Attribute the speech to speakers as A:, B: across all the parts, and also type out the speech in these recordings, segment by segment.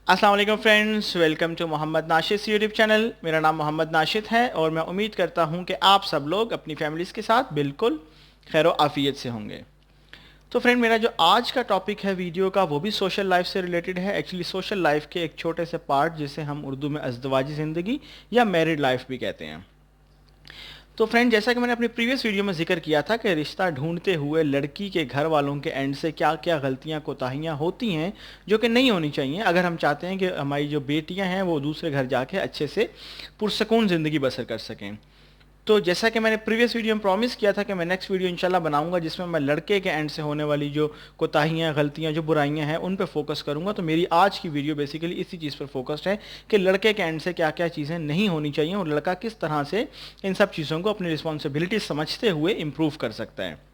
A: अस्सलाम वालेकुम friends, welcome to Mohammad Nashid YouTube channel. मेरा नाम मोहम्मद नाशिद है और मैं उम्मीद करता हूं कि आप सब लोग अपनी फैमिलीज़ के साथ बिल्कुल खैर आफ़ियत से होंगे। तो फ्रेंड, मेरा जो आज का टॉपिक है वीडियो का वो भी सोशल लाइफ से रिलेटेड है। एक्चुअली सोशल लाइफ के एक छोटे से पार्ट जिसे हम उर्दू में अज़दवाजी ज़िंदगी या मैरिड लाइफ भी कहते हैं। तो फ्रेंड, जैसा कि मैंने अपनी प्रीवियस वीडियो में जिक्र किया था कि रिश्ता ढूंढते हुए लड़की के घर वालों के एंड से क्या क्या गलतियां कोताहियां होती हैं जो कि नहीं होनी चाहिए अगर हम चाहते हैं कि हमारी जो बेटियां हैं वो दूसरे घर जाके अच्छे से पुरसकून ज़िंदगी बसर कर सकें। तो जैसा कि मैंने प्रीवियस वीडियो में प्रॉमिस किया था कि मैं नेक्स्ट वीडियो इंशाल्लाह बनाऊंगा जिसमें मैं लड़के के एंड से होने वाली जो कोताहियाँ, गलतियाँ, जो बुराइयाँ हैं उन पे फोकस करूंगा। तो मेरी आज की वीडियो बेसिकली इसी चीज़ पर फोकस्ड है कि लड़के के एंड से क्या क्या चीज़ें नहीं होनी चाहिए और लड़का किस तरह से इन सब चीज़ों को अपनी रिस्पॉन्सिबिलिटी समझते हुए इम्प्रूव कर सकता है।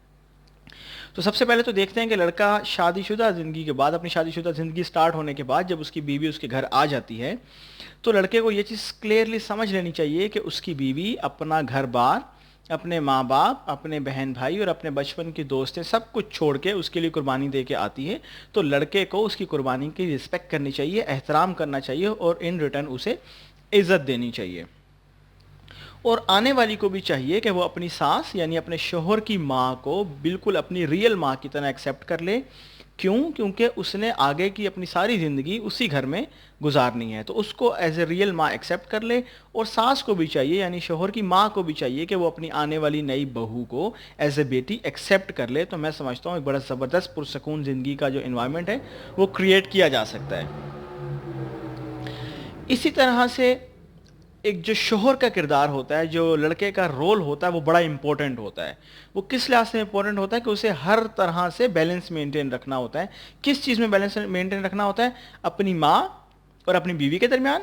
A: तो सबसे पहले तो देखते हैं कि लड़का शादीशुदा ज़िंदगी के बाद, अपनी शादीशुदा ज़िंदगी स्टार्ट होने के बाद जब उसकी बीवी उसके घर आ जाती है तो लड़के को ये चीज़ क्लियरली समझ लेनी चाहिए कि उसकी बीवी अपना घर बार, अपने माँ बाप, अपने बहन भाई और अपने बचपन के दोस्त सब कुछ छोड़ के उसके लिए कुर्बानी दे के आती है। तो लड़के को उसकी कुर्बानी की रिस्पेक्ट करनी चाहिए, एहतराम करना चाहिए और इन रिटर्न उसे इज़्ज़त देनी चाहिए। और आने वाली को भी चाहिए कि वो अपनी सास यानी अपने शोहर की माँ को बिल्कुल अपनी रियल माँ की तरह एक्सेप्ट कर ले। क्यों? क्योंकि उसने आगे की अपनी सारी ज़िंदगी उसी घर में गुजारनी है, तो उसको एज ए रियल माँ एक्सेप्ट कर ले। और सास को भी चाहिए यानी शोहर की माँ को भी चाहिए कि वो अपनी आने वाली नई बहू को एज ए बेटी एक्सेप्ट कर ले। तो मैं समझता हूँ एक बड़ा ज़बरदस्त पुरसकून ज़िंदगी का जो इन्वायरमेंट है वो क्रिएट किया जा सकता है। इसी तरह से एक जो शोहर का किरदार होता है, जो लड़के का रोल होता है, वो बड़ा इंपॉर्टेंट होता है। वो किस लिहाज से इंपॉर्टेंट होता है कि उसे हर तरह से बैलेंस मेंटेन रखना होता है। किस चीज़ में बैलेंस मेंटेन रखना होता है? अपनी माँ और अपनी बीवी के दरमियान,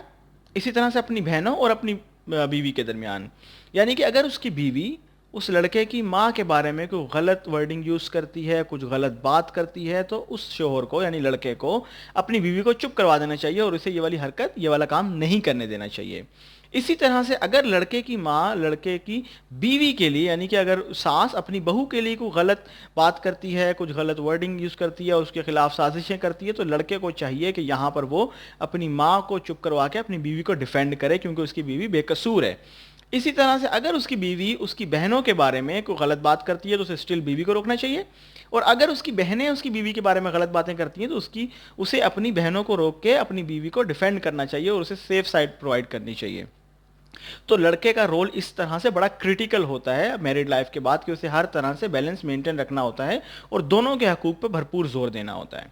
A: इसी तरह से अपनी बहनों और अपनी बीवी के दरमियान। यानी कि अगर उसकी बीवी उस लड़के की माँ के बारे में कोई गलत वर्डिंग यूज़ करती है, कुछ गलत बात करती है, तो उस शोहर को यानी लड़के को अपनी बीवी को चुप करवा देना चाहिए और उसे ये वाली हरकत, ये वाला काम नहीं करने देना चाहिए। इसी तरह से अगर लड़के की माँ लड़के की बीवी के लिए यानी कि अगर सास अपनी बहू के लिए कोई गलत बात करती है, कुछ गलत वर्डिंग यूज़ करती है, उसके खिलाफ साजिशें करती है, तो लड़के को चाहिए कि यहाँ पर वो अपनी माँ को चुप करवा के अपनी बीवी को डिफेंड करे क्योंकि उसकी बीवी बेकसूर है। इसी तरह से अगर उसकी बीवी उसकी बहनों के बारे में कोई गलत बात करती है तो उसे स्टिल बीवी को रोकना चाहिए। और अगर उसकी बहनें उसकी बीवी के बारे में गलत बातें करती हैं तो उसे अपनी बहनों को रोक के अपनी बीवी को डिफेंड करना चाहिए और उसे सेफ साइड प्रोवाइड करनी चाहिए। तो लड़के का रोल इस तरह से बड़ा क्रिटिकल होता है मैरिड लाइफ के बाद कि उसे हर तरह से बैलेंस मेंटेन रखना होता है और दोनों के हकूक पर भरपूर जोर देना होता है।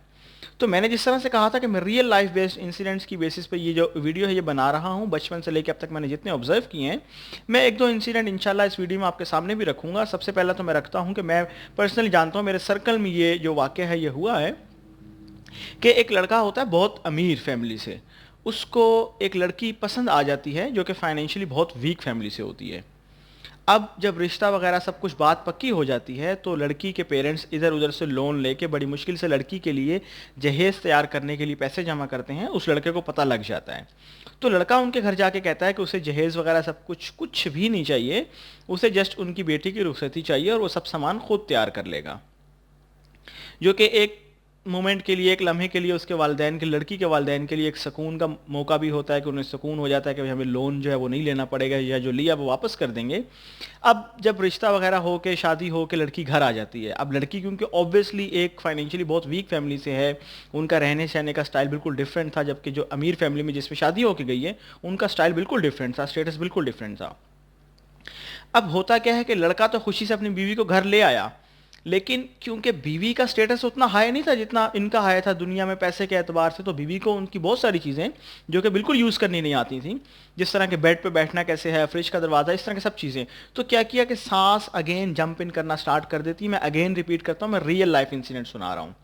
A: तो मैंने जिस तरह से कहा था कि मैं रियल लाइफ बेस्ड इंसिडेंट्स की बेसिस पे ये जो वीडियो है ये बना रहा हूँ, बचपन से लेकर अब तक मैंने जितने ऑब्जर्व किए हैं, मैं एक दो इंसिडेंट इंशाल्लाह इस वीडियो में आपके सामने भी रखूँगा। सबसे पहला तो मैं रखता हूँ कि मैं पर्सनली जानता हूँ, मेरे सर्कल में ये जो वाक़या है ये हुआ है कि एक लड़का होता है बहुत अमीर फैमिली से, उसको एक लड़की पसंद आ जाती है जो कि फाइनेंशियली बहुत वीक फैमिली से होती है। अब जब रिश्ता वगैरह सब कुछ बात पक्की हो जाती है तो लड़की के पेरेंट्स इधर उधर से लोन लेके बड़ी मुश्किल से लड़की के लिए जहेज़ तैयार करने के लिए पैसे जमा करते हैं। उस लड़के को पता लग जाता है तो लड़का उनके घर जाके कहता है कि उसे जहेज़ वगैरह सब कुछ भी नहीं चाहिए, उसे जस्ट उनकी बेटी की रुखसती चाहिए और वो सब सामान खुद तैयार कर लेगा। जो कि एक मोमेंट के लिए, एक लम्हे के लिए उसके वालिदैन के, लड़की के वालिदैन के लिए एक सुकून का मौका भी होता है कि उन्हें सुकून हो जाता है कि भाई हमें लोन जो है वो नहीं लेना पड़ेगा या जो लिया वो वापस कर देंगे। अब जब रिश्ता वगैरह हो के शादी हो के लड़की घर आ जाती है, अब लड़की क्योंकि ऑब्वियसली एक फाइनेंशियली बहुत वीक फैमिली से है, उनका रहने सहने का स्टाइल बिल्कुल डिफरेंट था, जबकि जो अमीर फैमिली में जिसमें शादी होके गई है उनका स्टाइल बिल्कुल डिफरेंट था, स्टेटस बिल्कुल डिफरेंट था। अब होता क्या है कि लड़का तो खुशी से अपनी बीवी को घर ले आया, लेकिन क्योंकि बीवी का स्टेटस उतना हाई नहीं था जितना इनका हाई था दुनिया में पैसे के एतबार से, तो बीवी को उनकी बहुत सारी चीज़ें जो कि बिल्कुल यूज़ करनी नहीं आती थी, जिस तरह के बेड पे बैठना कैसे है, फ्रिज का दरवाज़ा, इस तरह की सब चीज़ें। तो क्या किया कि सास अगेन जंप इन करना स्टार्ट कर देती। मैं अगेन रिपीट करता हूँ, मैं रियल लाइफ इंसिडेंट सुना रहा हूँ।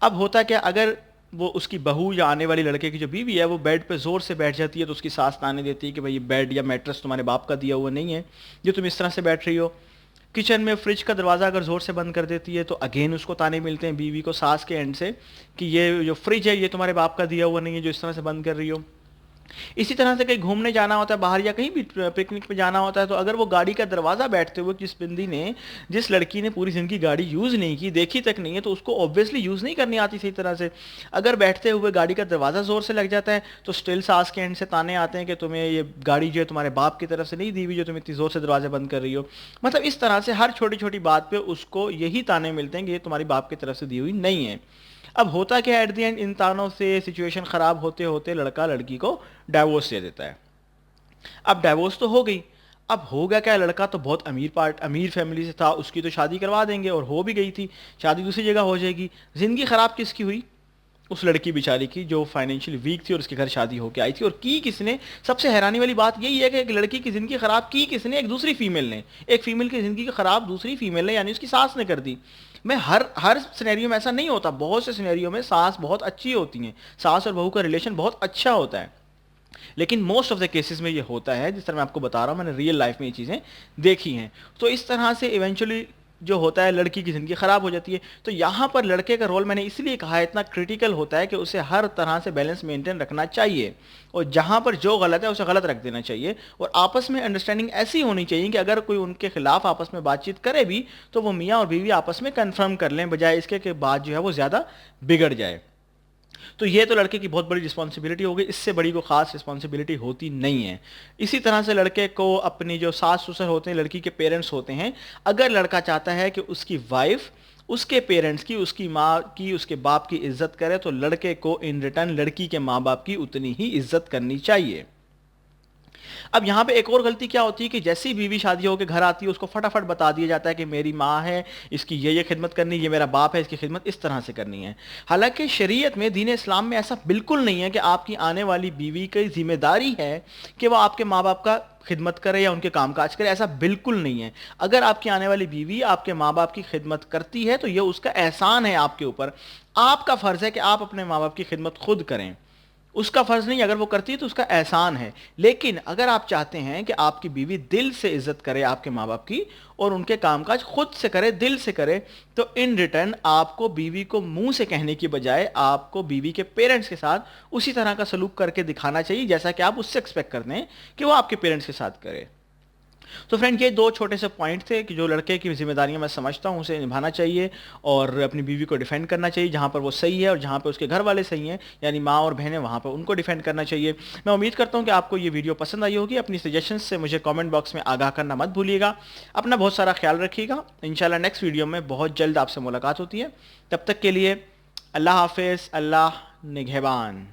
A: अब होता क्या, अगर वो उसकी बहू या आने वाली लड़के की जो बीवी है वो बेड पे ज़ोर से बैठ जाती है तो उसकी सास ताने देती है कि भाई ये बेड या मैट्रेस तुम्हारे बाप का दिया हुआ नहीं है जो तुम इस तरह से बैठ रही हो। किचन में फ्रिज का दरवाज़ा अगर ज़ोर से बंद कर देती है तो अगेन उसको ताने मिलते हैं बीवी को सास के एंड से कि ये जो फ्रिज है ये तुम्हारे बाप का दिया हुआ नहीं है जो इस तरह से बंद कर रही हो। इसी तरह से कहीं घूमने जाना होता है बाहर या कहीं भी पिकनिक पे जाना होता है, तो अगर वो गाड़ी का दरवाज़ा बैठते हुए जिस लड़की ने पूरी ज़िंदगी गाड़ी यूज़ नहीं की, देखी तक नहीं है, तो उसको ऑब्वियसली यूज़ नहीं करनी आती सही तरह से। अगर बैठते हुए गाड़ी का दरवाज़ा ज़ोर से लग जाता है तो स्टिल सास के एंड से ताने आते हैं कि तुम्हें ये गाड़ी जो है तुम्हारे बाप की तरफ से नहीं दी हुई, जो तुम इतनी ज़ोर से दरवाजे बंद कर रही हो। मतलब इस तरह से हर छोटी छोटी बात पर उसको यही ताने मिलते हैं कि ये तुम्हारी बाप की तरफ से दी हुई नहीं है। अब होता क्या, एट द एंड इन तानों से सिचुएशन ख़राब होते होते लड़का लड़की को डाइवोर्स दे देता है। अब डाइवोर्स तो हो गई, अब हो गया क्या, लड़का तो बहुत अमीर फैमिली से था, उसकी तो शादी करवा देंगे, और हो भी गई थी, शादी दूसरी जगह हो जाएगी। ज़िंदगी ख़राब किसकी हुई? उस लड़की बेचारी की, जो फाइनेंशियली वीक थी और उसके घर शादी होके आई थी। और की किसने? सबसे हैरानी वाली बात यही है कि एक लड़की की ज़िंदगी ख़राब की किसने? एक दूसरी फीमेल ने। एक फीमेल की ज़िंदगी ख़राब दूसरी फीमेल ने, यानी उसकी सास ने कर दी। मैं हर सिनेरियो में ऐसा नहीं होता, बहुत से सिनेरियो में सास बहुत अच्छी होती हैं, सास और बहू का रिलेशन बहुत अच्छा होता है, लेकिन मोस्ट ऑफ द केसेस में ये होता है, जिस तरह मैं आपको बता रहा हूँ, मैंने रियल लाइफ में ये चीज़ें देखी हैं। तो इस तरह से इवेंचुअली जो होता है लड़की की ज़िंदगी ख़राब हो जाती है। तो यहाँ पर लड़के का रोल मैंने इसलिए कहा है इतना क्रिटिकल होता है कि उसे हर तरह से बैलेंस मेंटेन रखना चाहिए, और जहाँ पर जो गलत है उसे गलत रख देना चाहिए, और आपस में अंडरस्टैंडिंग ऐसी होनी चाहिए कि अगर कोई उनके खिलाफ आपस में बातचीत करे भी तो वो मियाँ और बीवी आपस में कन्फर्म कर लें, बजाय इसके कि बात जो है वो ज़्यादा बिगड़ जाए। तो ये तो लड़के की बहुत बड़ी रिस्पॉन्सिबिलिटी होगी, इससे बड़ी को खास रिस्पॉन्सिबिलिटी होती नहीं है। इसी तरह से लड़के को अपनी जो सास ससुर होते हैं, लड़की के पेरेंट्स होते हैं, अगर लड़का चाहता है कि उसकी वाइफ उसके पेरेंट्स की, उसकी माँ की, उसके बाप की इज्जत करे, तो लड़के को इन रिटर्न लड़की के माँ बाप की उतनी ही इज्जत करनी चाहिए। अब यहाँ पे एक और गलती क्या होती है कि जैसे ही बीवी शादी होकर घर आती है उसको फटाफट बता दिया जाता है कि मेरी माँ है, इसकी ये खिदमत करनी, ये मेरा बाप है, इसकी खिदमत इस तरह से करनी है। हालांकि शरीयत में, दीन इस्लाम में ऐसा बिल्कुल नहीं है कि आपकी आने वाली बीवी की जिम्मेदारी है कि वो आपके माँ बाप का खिदमत करे या उनके कामकाज करे, ऐसा बिल्कुल नहीं है। अगर आपकी आने वाली बीवी आपके माँ बाप की खिदमत करती है तो ये उसका एहसान है आपके ऊपर। आपका फ़र्ज़ है कि आप अपने माँ बाप की खिदमत खुद करें, उसका फर्ज नहीं, अगर वो करती है तो उसका एहसान है। लेकिन अगर आप चाहते हैं कि आपकी बीवी दिल से इज्जत करे आपके माँ बाप की और उनके कामकाज खुद से करे, दिल से करे, तो इन रिटर्न आपको बीवी को मुंह से कहने की बजाय आपको बीवी के पेरेंट्स के साथ उसी तरह का सलूक करके दिखाना चाहिए जैसा कि आप उससे एक्सपेक्ट करते हैं कि वो आपके पेरेंट्स के साथ करे। तो फ्रेंड, ये दो छोटे से पॉइंट थे कि जो लड़के की जिम्मेदारियां मैं समझता हूँ उसे निभाना चाहिए और अपनी बीवी को डिफेंड करना चाहिए जहाँ पर वो सही है, और जहाँ पर उसके घर वाले सही हैं यानी माँ और बहनें, वहाँ पर उनको डिफेंड करना चाहिए। मैं उम्मीद करता हूँ कि आपको ये वीडियो पसंद आई होगी। अपनी सजेशंस से मुझे कमेंट बॉक्स में आगाह करना मत भूलिएगा। अपना बहुत सारा ख्याल रखिएगा। इंशाल्लाह नेक्स्ट वीडियो में बहुत जल्द आपसे मुलाकात होती है। तब तक के लिए अल्लाह हाफिज़, अल्लाह निगहबान।